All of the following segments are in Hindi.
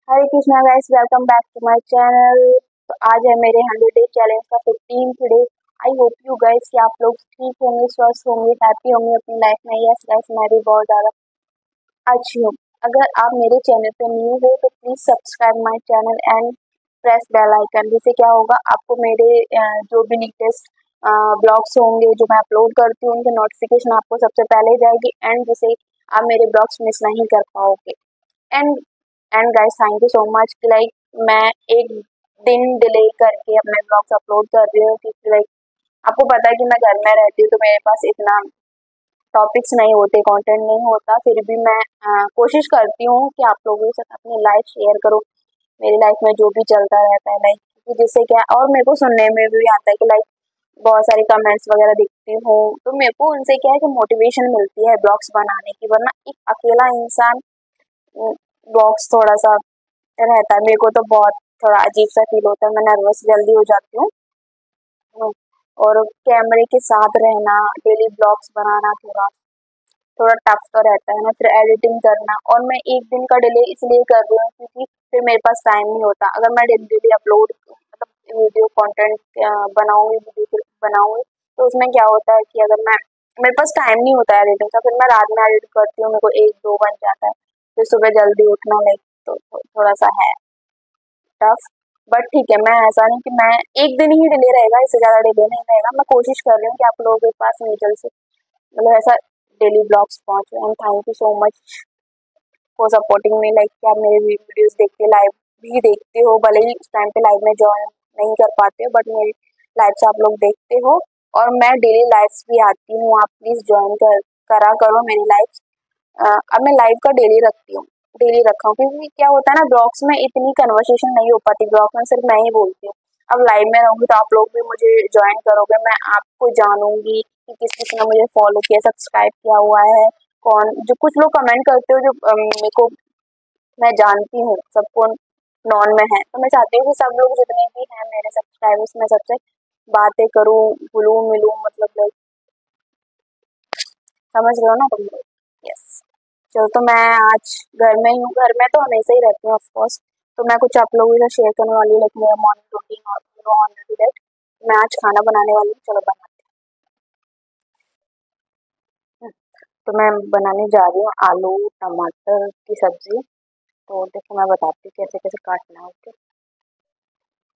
Hare Krishna guys, welcome back to my channel. तो आज है मेरे 100 डे चैलेंज का 15th day. I hope you guys कि आप लोग ठीक होंगे, स्वस्थ होंगे, हैप्पी होंगे अपनी लाइफ में। यस गाइस, मैं भी बहुत ज़्यादा अच्छी हूँ। अगर आप मेरे चैनल पे न्यू हो तो please subscribe my channel and press bell icon. जिससे क्या होगा, आपको मेरे जो भी लेटेस्ट ब्लॉग्स होंगे जो मैं अपलोड करती हूँ उनकी नोटिफिकेशन आपको सबसे पहले जाएगी एंड जिससे आप मेरे ब्लॉग्स मिस नहीं कर पाओगे। And and guys, thank you so much कि मैं एक दिन डिले करके अपने ब्लॉग्स अपलोड कर रही हूँ, क्योंकि आपको पता है कि मैं घर में रहती हूँ तो मेरे पास इतना टॉपिक्स नहीं होते, कंटेंट नहीं होता। फिर भी मैं कोशिश करती हूँ कि आप लोगों के साथ अपनी लाइफ शेयर करूँ, मेरी लाइफ में जो भी चलता रहता है जिससे क्या, और मेरे को सुनने में भी आता है कि बहुत सारे कमेंट्स वगैरह दिखती हूँ तो मेरे को उनसे क्या है कि मोटिवेशन मिलती है ब्लॉग्स बनाने की। वरना एक अकेला इंसान ब्लॉग्स थोड़ा सा रहता है, मेरे को तो बहुत थोड़ा अजीब सा फील होता है, मैं नर्वस जल्दी हो जाती हूँ। और कैमरे के साथ रहना, डेली ब्लॉग्स बनाना थोड़ा थोड़ा टफ तो रहता है ना, फिर एडिटिंग करना। और मैं एक दिन का डिले इसलिए कर रही हूँ क्योंकि फिर मेरे पास टाइम नहीं होता। अगर मैं डेली डेली अपलोड मतलब वीडियो कंटेंट बनाऊंगी, वीडियो बनाऊंगी तो उसमें क्या होता है कि अगर मैं मेरे पास टाइम नहीं होता है एडिटिंग का, फिर मैं रात में एडिट करती हूँ, मेरे को 1-2 बन जाता है, फिर सुबह जल्दी उठना तो थोड़ा सा है टफ। बट ठीक है, मैं ऐसा नहीं कि मैं एक दिन ही डिले रहेगा, इससे ज़्यादा डिले नहीं रहेगा। मैं कोशिश कर रही हूँ कि आप लोगों के पास जल्द से मतलब ऐसा डेली ब्लॉग्स पहुँचे। And thank you so much for supporting me, कि आप मेरे वीडियोस देखते, लाइव भी देखते हो, भले ही उस टाइम पे लाइव में ज्वाइन नहीं कर पाते हो, बट मेरी लाइव से आप लोग देखते हो। और मैं डेली लाइव्स भी आती हूँ, आप प्लीज़ ज्वाइन करा करो मेरी लाइव। अब मैं लाइव का डेली रखती हूँ, डेली रखा हूँ, क्योंकि क्या होता है ना, ब्लॉग्स में इतनी कन्वर्सेशन नहीं हो पाती, ब्लॉग में सिर्फ मैं ही बोलती हूँ। अब लाइव में रहूंगी तो आप लोग भी मुझे ज्वाइन करोगे, मैं आपको जानूंगी कि किस किस ने मुझे फॉलो किया, सब्सक्राइब किया हुआ है, कौन। जो कुछ लोग कमेंट करते हो जो मेरे को, मैं जानती हूँ सबको नॉन में है, तो मैं चाहती हूँ कि सब लोग जितने भी हैं मेरे सब्सक्राइबर्स, मैं सबसे बातें करूँ, घुलूं मिलूं, मतलब समझ रहे हो ना तुम लोग। यस। चलो, तो मैं आज घर में ही हूँ, घर में तो हमेशा ही रहती हूँ ऑफ कोर्स। तो मैं कुछ आप लोगों से शेयर करने वाली हूँ, मेरा मॉर्निंग रूटीन और ऑलरेडी दैट मैं आज खाना बनाने वाली हूँ। चलो बनाते हैं। तो मैं बनाने जा रही हूँ आलू टमाटर की सब्जी। तो देखो, मैं बताती हूँ कैसे कैसे काटना है। ओके,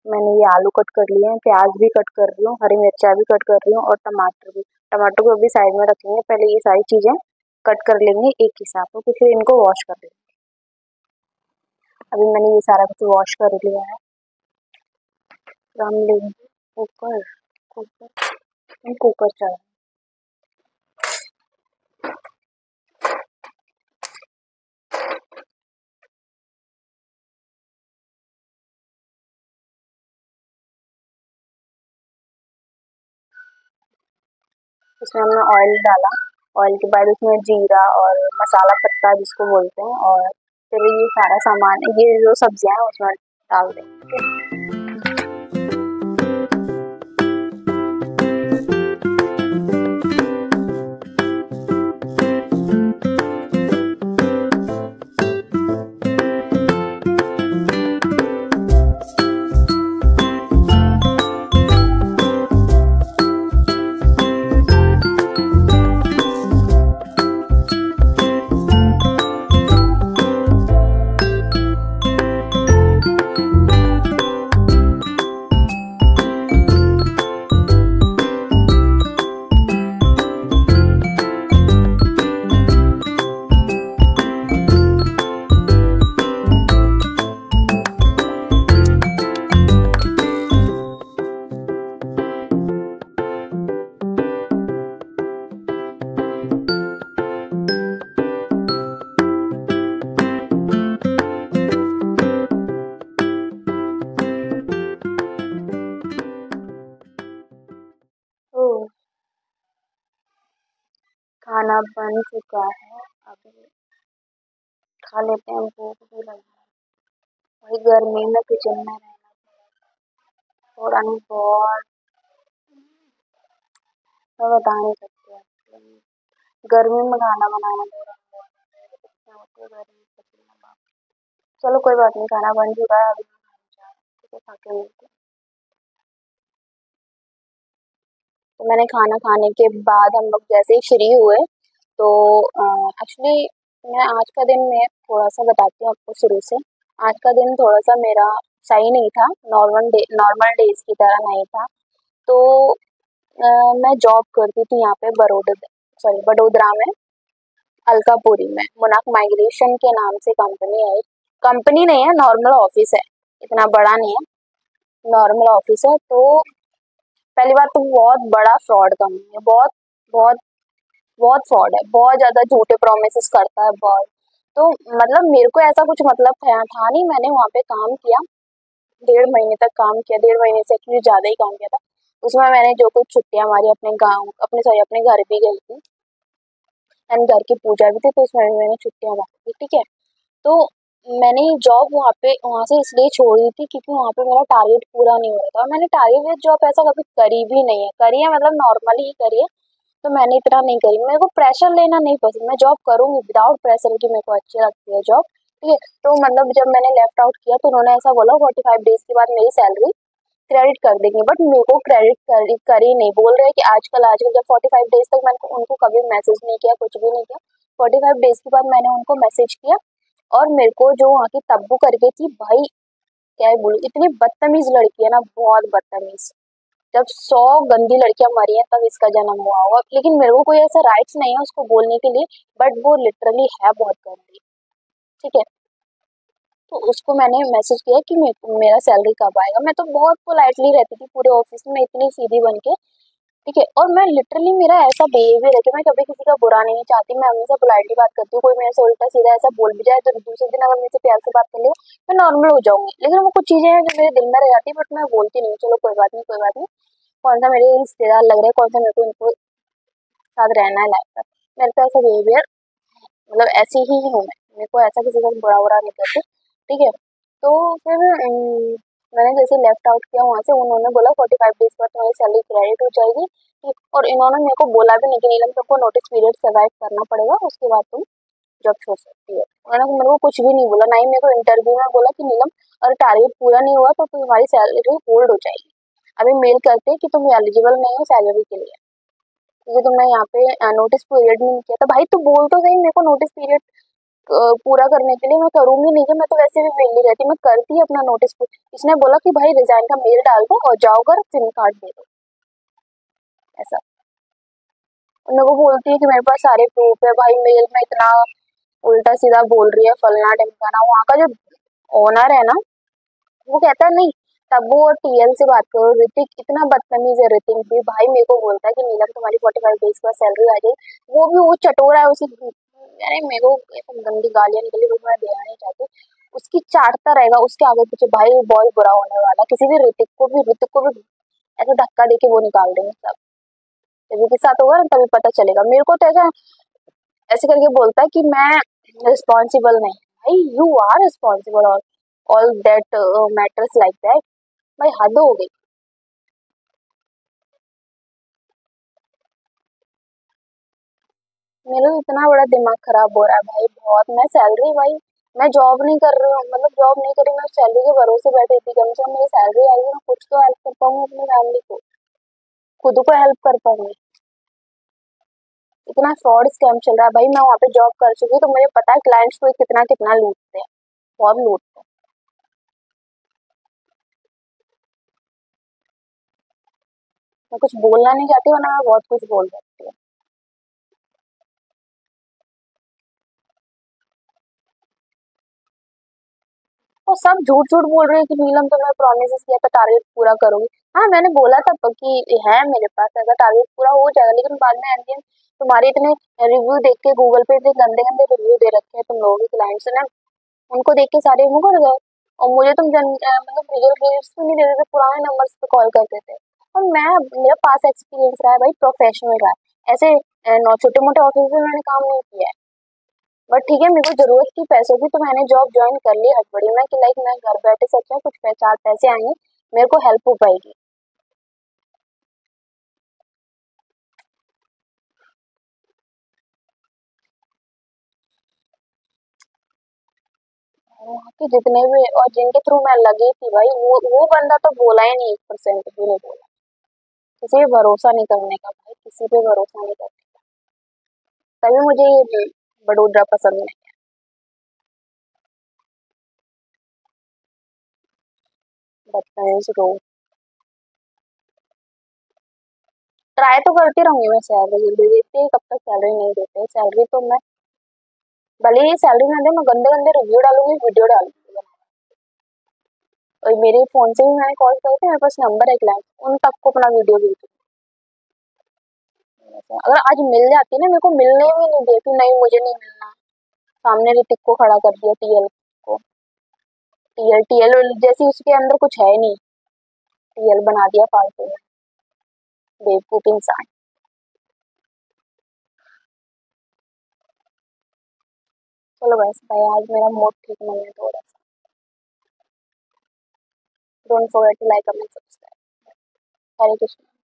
मैंने ये आलू कट कर लिए हैं, प्याज भी कट कर रही हूँ, हरी मिर्चा भी कट कर रही हूँ और टमाटर भी। टमाटर को अभी साइड में रखेंगे, पहले ये सारी चीज़ें कट कर लेंगे एक ही साथ में, फिर इनको वॉश कर लेंगे। अभी मैंने ये सारा कुछ वॉश कर लिया है। तो हम लेंगे कुकर। कुकर कुकर चला, उसमें हमने ऑयल डाला। ऑयल के बाद उसमें जीरा और मसाला पत्ता जिसको बोलते हैं, और फिर ये सारा सामान, ये जो सब्जियां हैं उसमें डाल देंगे। तो खाना बन चुका है, अभी खा लेते हैं, भूख भी लगी है। वही गर्मी में किचन में रहना थोड़ा नहीं बहुत, मैं बता नहीं सकती आपको। गर्मी में खाना बनाना थोड़ा बहुत, इतना होता है गर्मी पसीना बाप। चलो कोई बात नहीं, खाना बन चुका है अभी। ठीक है, खा के मिलते हैं। तो मैंने खाना खाने के बाद हम लोग जैसे ही फ्री हुए, तो एक्चुअली मैं आज का दिन मैं थोड़ा सा बताती हूँ आपको शुरू से। आज का दिन थोड़ा सा मेरा सही नहीं था, नॉर्मल डेज की तरह नहीं था। तो मैं जॉब करती थी यहाँ पे बड़ोदरा में, अलकापुरी में। मोनाक माइग्रेशन के नाम से कंपनी है। कंपनी नहीं है, नॉर्मल ऑफिस है, इतना बड़ा नहीं है, नॉर्मल ऑफिस है। तो पहली बात तो बहुत बड़ा फ्रॉड कंपनी है, बहुत बहुत बहुत फ्रॉड है, बहुत ज्यादा झूठे प्रोमिस करता है बहुत। तो मतलब मेरे को ऐसा कुछ मतलब था नहीं। मैंने वहाँ पे काम किया, 1.5 महीने तक काम किया, 1.5 महीने से एक्चुअली ज्यादा ही काम किया था। उसमें मैंने जो कुछ छुट्टियां मारी अपने गाँव, अपने सॉरी अपने घर भी गई थी, एंड घर की पूजा भी थी, तो उसमें भी मैंने छुट्टियां मारी थी। ठीक है। तो मैंने ये जॉब वहाँ से इसलिए छोड़ दी थी क्योंकि वहाँ पे मेरा टारगेट पूरा नहीं हो रहा था। मैंने टारगेट बेस्ड जॉब ऐसा कभी करी भी नहीं है, करी है मतलब नॉर्मली ही करी है। तो मैंने इतना नहीं करी, मेरे को प्रेशर लेना नहीं पसंद। मैं जॉब करूंगी विदाउट प्रेशर की, मेरे को अच्छी लगती है जॉब। ठीक है। तो मतलब जब मैंने लेफ्ट आउट किया तो उन्होंने ऐसा बोला 45 डेज के बाद मेरी सैलरी क्रेडिट कर देंगे, बट मेरे को करी नहीं। बोल रहे हैं कि आजकल जब 45 डेज तक मैंने उनको कभी मैसेज नहीं किया, कुछ भी नहीं किया। 45 डेज के बाद मैंने उनको मैसेज किया, और मेरे को जो वहाँ की तब्बू करके थी भाई, क्या ही बोलूं, इतनी बदतमीज लड़की है ना, बहुत बदतमीज। जब 100 गंदी लड़कियां मरी हैं तब इसका जन्म हुआ होगा, लेकिन मेरे को कोई ऐसा राइट्स नहीं है उसको बोलने के लिए, बट वो लिटरली है बहुत गंदी। ठीक है। तो उसको मैंने मैसेज किया कि मेरा सैलरी कब आएगा। मैं तो बहुत पोलाइटली रहती थी पूरे ऑफिस में, इतनी सीधी बन के। ठीक है। और मैं लिटरली, मेरा ऐसा बिहेवियर है कि मैं कभी किसी का बुरा नहीं चाहती, मैं हमेशा पोलाइटली बात करती हूँ। कोई मेरे से उल्टा सीधा ऐसा बोल भी जाए तो दूसरे दिन अगर मेरे से प्यार से बात कर ले, मैं नॉर्मल हो जाऊंगी। लेकिन वो कुछ चीजें हैं जो मेरे दिल में रह जाती है, बट मैं बोलती नहीं हूँ। चलो कोई बात नहीं, कोई बात नहीं। कौन सा मेरे रिश्तेदार लग रहे हैं, कौन सा मेरे को इनको साथ रहना है लाइफ का। मेरे को ऐसा बिहेवियर, मतलब ऐसी ही हूँ मैं, मेरे को ऐसा किसी का बुरा बुरा नहीं करती। ठीक है। तो फिर मैंने जैसे लेफ्ट आउट किया वहां से, उन्होंने बोला 45 डेज बाद तुम्हारी सैलरी क्रेडिट हो जाएगी। ठीक। और इन्होंने मेरे को बोला भी नहीं कि नीलम तुमको नोटिस पीरियड सर्वाइव करना पड़ेगा, उसके बाद तुम जॉब छोड़ सकती है। उन्होंने मेरे को कुछ भी नहीं बोला, ना ही मेरे को इंटरव्यू में बोला कि नीलम अगर टारगेट पूरा नहीं हुआ तो तुम्हारी सैलरी होल्ड हो जाएगी। अभी मेल करते हैं कि तुम एलिजिबल नहीं हो सैलरी के लिए, क्योंकि तुमने यहाँ पे नोटिस पीरियड नहीं किया था। भाई तू बोल तो सही, मेरे को नोटिस पीरियड पूरा करने के लिए। मैं करूंगी नहीं कि मैं तो वैसे भी वेली रहती, मैं करती अपना नोटिस। इसने बोला कि भाई रिजाइन का मेल डाल दो और जाओ घर, सिम कार्ड दे दो, ऐसा। और मेरे को बोलती है कि मेरे पास सारे प्रूफ है। भाई मेल में इतना उल्टा सीधा बोल रही है, फलना ढिमकाना। वहाँ का जो ओनर है ना, वो कहता है नहीं, तब्बू और टीएल से बात करो। ऋतिक इतना बदतमीज है, ऋतिक भी भाई मेरे को बोलता है कि नीलम तुम्हारी 45 डेज का सैलरी आ जाएगी। वो भी वो चटोरा है उसी। अरे मेरे को ऐसा गंदी गालियां निकली, तो मैं देना नहीं चाहती। उसकी चाटता रहेगा उसके आगे पीछे, भाई बहुत बुरा होने वाला। किसी भी ऋतिक को भी ऐसा धक्का देके वो निकाल देंगे सब। जब के साथ होगा ना तभी पता चलेगा। मेरे को तो ऐसा ऐसे करके बोलता है कि मैं रिस्पॉन्सिबल नहीं। भाई यू आर रिस्पॉन्सिबल, और all that matters like that. भाई हद हो गई। मेरा तो इतना बड़ा दिमाग खराब हो रहा है भाई, बहुत। मैं सैलरी भाई, मैं जॉब नहीं कर रही हूँ, मतलब जॉब नहीं करी, मैं सैलरी के भरोसे बैठी थी। कम से कम मेरी सैलरी आएगी, मैं कुछ तो हेल्प कर पाऊंगी अपनी फैमिली को, खुद को हेल्प कर पाऊंगी। इतना फ्रॉड स्कैम चल रहा है भाई। मैं वहाँ पे जॉब कर चुकी हूँ, तो मुझे पता है क्लाइंट्स को कितना कितना लूटते हैं, बहुत लूटते हैं। मैं कुछ बोलना नहीं चाहती, वरना मैं बहुत कुछ बोल सकती हूँ। और सब झूठ झूठ बोल रहे हैं कि नीलम तुम्हें प्रॉमिस किया था टारगेट पूरा करोगी। हाँ मैंने बोला था कि है मेरे पास अगर टारगेट पूरा हो जाएगा, लेकिन बाद में एंड तुम्हारे इतने रिव्यू देख के गूगल पे इतने गंदे गंदे रिव्यू दे रखे हैं तुम लोगों के क्लाइंट्स ने, उनको देख के सारे मुकर गए। और मुझे तुम मतलब रिजल्ट रेट्स भी नहीं दे रहे थे, पुराने नंबर्स पे कॉल करते थे। और मैं, मेरा पास एक्सपीरियंस रहा है भाई, प्रोफेशनल रहा है। ऐसे छोटे मोटे ऑफिस में मैंने काम नहीं किया है। बट ठीक है, मेरे को जरूरत थी पैसों की, तो मैंने जॉब ज्वाइन कर ली हड़बड़ी में कि लाइक मैं घर बैठे सच में कुछ चार पैसे आएंगे, मेरे को हेल्प हो पाएगी। वहाँ के जितने भी और जिनके थ्रू मैं लगी थी भाई, वो बंदा तो बोला ही नहीं, 1% भी नहीं बोला। किसी पे भरोसा नहीं करने का भाई, किसी पे भरोसा नहीं करने का। तभी मुझे ये बड़ोदरा पसंद नहीं। बदतमीज लोग। ट्राई तो करती रहूंगी मैं, सैलरी जल्दी देती है, कब तक सैलरी नहीं देते, सैलरी तो मैं भले ही सैलरी ना दे, मैं गंदे गंदे रिव्यू डालूंगी, वीडियो डालूंगी। और मेरे फोन से भी मैंने कॉल करे थे, मेरे पास नंबर है क्लाइंट, उन सबको अपना वीडियो भेज दूंगी। अगर आज मिल जाती ना, मेरे को मिलने भी नहीं देती, नहीं मुझे नहीं मिलना, सामने ऋतिक को खड़ा कर दिया, टीएल को। टीएल टीएल जैसी उसके अंदर कुछ है नहीं, टीएल बना दिया फालतू में, बेवकूफ इंसान। चलो बस भाई, आज मेरा मूड ठीक नहीं है थोड़ा सा। Don't forget to like, comment, subscribe. Hare Krishna.